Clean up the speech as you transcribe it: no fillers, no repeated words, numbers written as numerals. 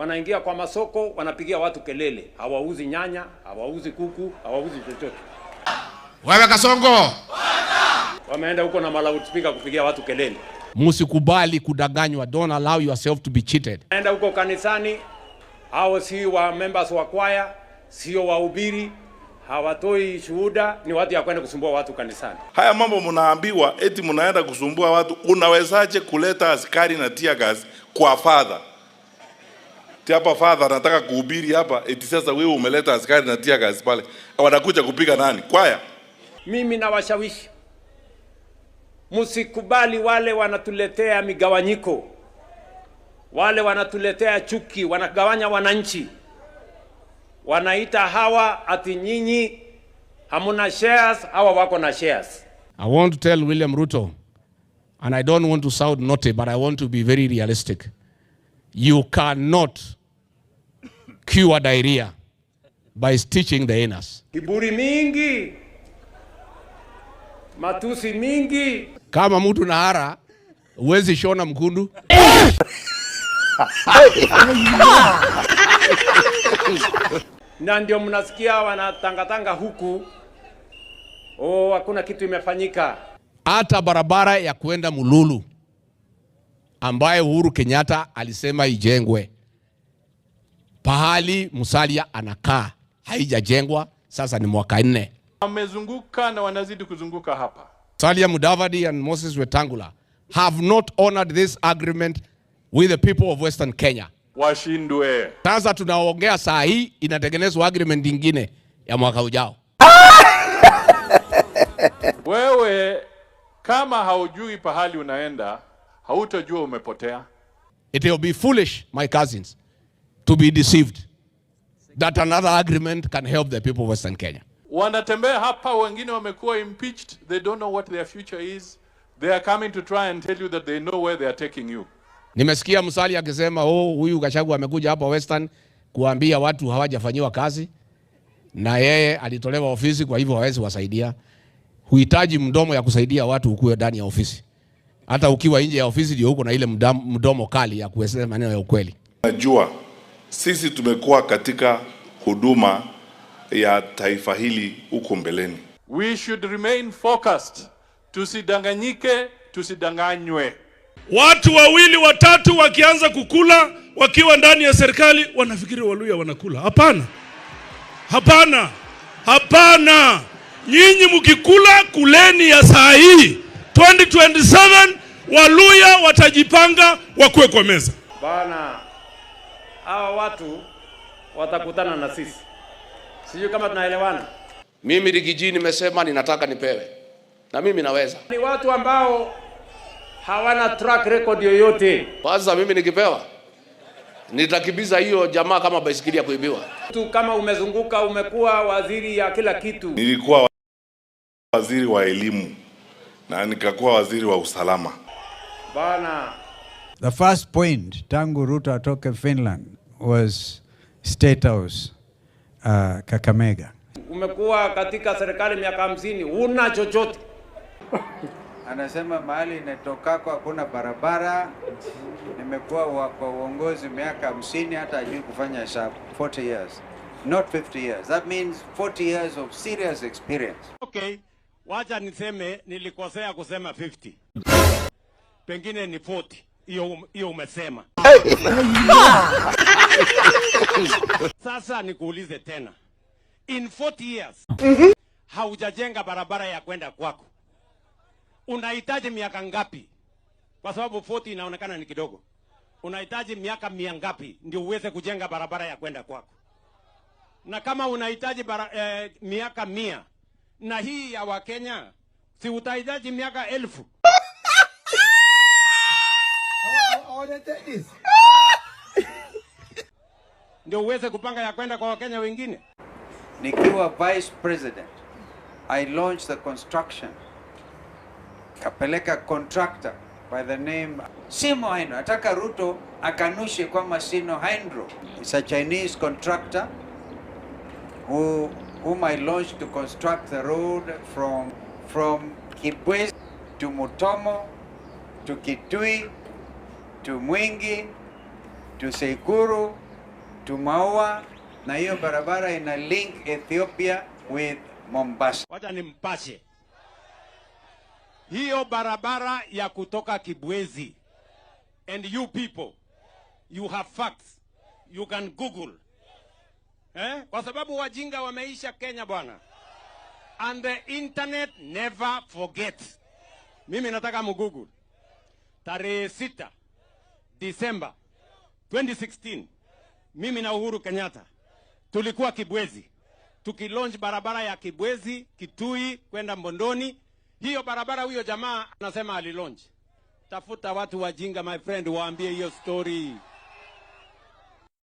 Wanaingia kwa masoko, wanapigia watu kelele. Hawauzi nyanya, hawauzi kuku, hawauzi chochote. Wewe Kasongo, wameenda huko na loudspeaker kupigia watu kelele. Musikubali kudanganywa. Don't allow yourself to be cheated. Wameenda huko kanisani, hao si wa members wa kwaya, sio wahubiri, hawatoi shuhuda, ni watu ya kwenda kusumbua watu kanisani. Haya mambo mnaambiwa eti mnaenda kusumbua watu. Unawezaje kuleta askari na tear gas kwa father? Hapa father anataka kuhubiri hapa, eti sasa wewe umeleta askari na tear gas pale. Wanakuja kupiga nani? Kwaya? Mimi nawashawishi, msikubali wale wanatuletea migawanyiko, wale wanatuletea chuki, wanagawanya wananchi. Wanaita hawa ati nyinyi hamuna shares, hawa wako na shares. I want to tell William Ruto, and I don't want to sound naughty, but I want to be very realistic. You cannot cure diarrhea by stitching the anus. Kiburi mingi, matusi mingi. Kama mtu na hara, huwezi shona mkundu. Na ndio mnasikia wanatangatanga huku, hakuna kitu imefanyika. Hata barabara ya kwenda Mululu ambaye Uhuru Kenyatta alisema ijengwe, pahali Musalia anakaa haijajengwa, sasa ni mwaka 4. Wamezunguka na wanazidi kuzunguka hapa. Musalia Mudavadi and Moses Wetangula have not honored this agreement with the people of Western Kenya. Washindwe. Sasa tunaongea saa hii inatengenezwa agreement nyingine ya mwaka ujao. Wewe kama haujui pahali unaenda, hautajua umepotea. It will be foolish, my cousins, to be deceived that another agreement can help the people of Western Kenya. Wanatembea hapa, wengine wamekuwa impeached, they don't know what their future is. They are coming to try and tell you that they know where they are taking you. Nimesikia Musalia akisema huyu Gachagua amekuja hapa Western kuambia watu hawajafanyiwa kazi na yeye alitolewa ofisi, kwa hivyo hawezi wasaidia. Huhitaji mdomo ya kusaidia watu ukue ndani ya ofisi. Hata ukiwa nje ya ofisi ndio huko na ile mdomo kali ya kusema maneno ya ukweli. Najua sisi tumekuwa katika huduma ya taifa hili huko mbeleni. We should remain focused. Tusidanganyike, tusidanganywe. Watu wawili watatu wakianza kukula wakiwa ndani ya serikali wanafikiri Waluya wanakula. Hapana. Hapana. Hapana. Nyinyi mkikula kuleni ya saa hii. 2027 Waluya watajipanga wakue kwa meza. Bana, hawa watu watakutana na sisi. Sijui kama tunaelewana. Mimi Rigiji nimesema ninataka nipewe. Na mimi naweza. Ni watu ambao hawana track record yoyote. Kwanza mimi nikipewa nitakibiza hiyo jamaa kama baisikeli ya kuibiwa. Tu kama umezunguka, umekuwa waziri ya kila kitu. Nilikuwa waziri wa elimu na nikakuwa waziri wa usalama. Bana, the first point tangu Ruto atoke Finland was State House Kakamega. Umekuwa katika serikali miaka 50, huna chochote. Anasema mahali inatokako hakuna barabara. Nimekuwa kwa uongozi miaka 50, hata hajui kufanya hesabu. 40 years, not 50 years. That means 40 years of serious experience. Okay, wacha niseme nilikosea kusema 50. Pengine ni 40. Hiyo umesema. Sasa nikuulize tena. In 40 years, haujajenga barabara ya kwenda kwako. Unahitaji miaka ngapi? Kwa sababu 40 inaonekana ni kidogo. Unahitaji miaka 100 ngapi ndio uweze kujenga barabara ya kwenda kwako? Na kama unahitaji miaka 100 na hii ya Wakenya, si utahitaji miaka 1000? Ndio uweze kupanga ya kwenda kwa Wakenya wengine. Nikiwa vice president, I launched the construction. Kapeleka contractor by the name Simo Haindro. Ataka Ruto akanushe kwamba Simo Haindro is a Chinese contractor whom I launched to construct the road from Kibwezi to Mutomo to Kitui to Mwingi to Sekuru to Maua, na hiyo barabara ina link Ethiopia with Mombasa. Wacha nimpashe. Hiyo barabara ya kutoka Kibwezi, and you people, you have facts, you can Google. Kwa sababu wajinga wameisha Kenya bwana. And the internet never forgets. Mimi nataka mgoogle. Tarehe 6 Disemba 2016, mimi na Uhuru Kenyatta tulikuwa Kibwezi, tukilaunch barabara ya Kibwezi Kitui kwenda Mbondoni. Hiyo barabara huyo jamaa anasema alilaunch. Tafuta watu wajinga my friend, waambie hiyo story.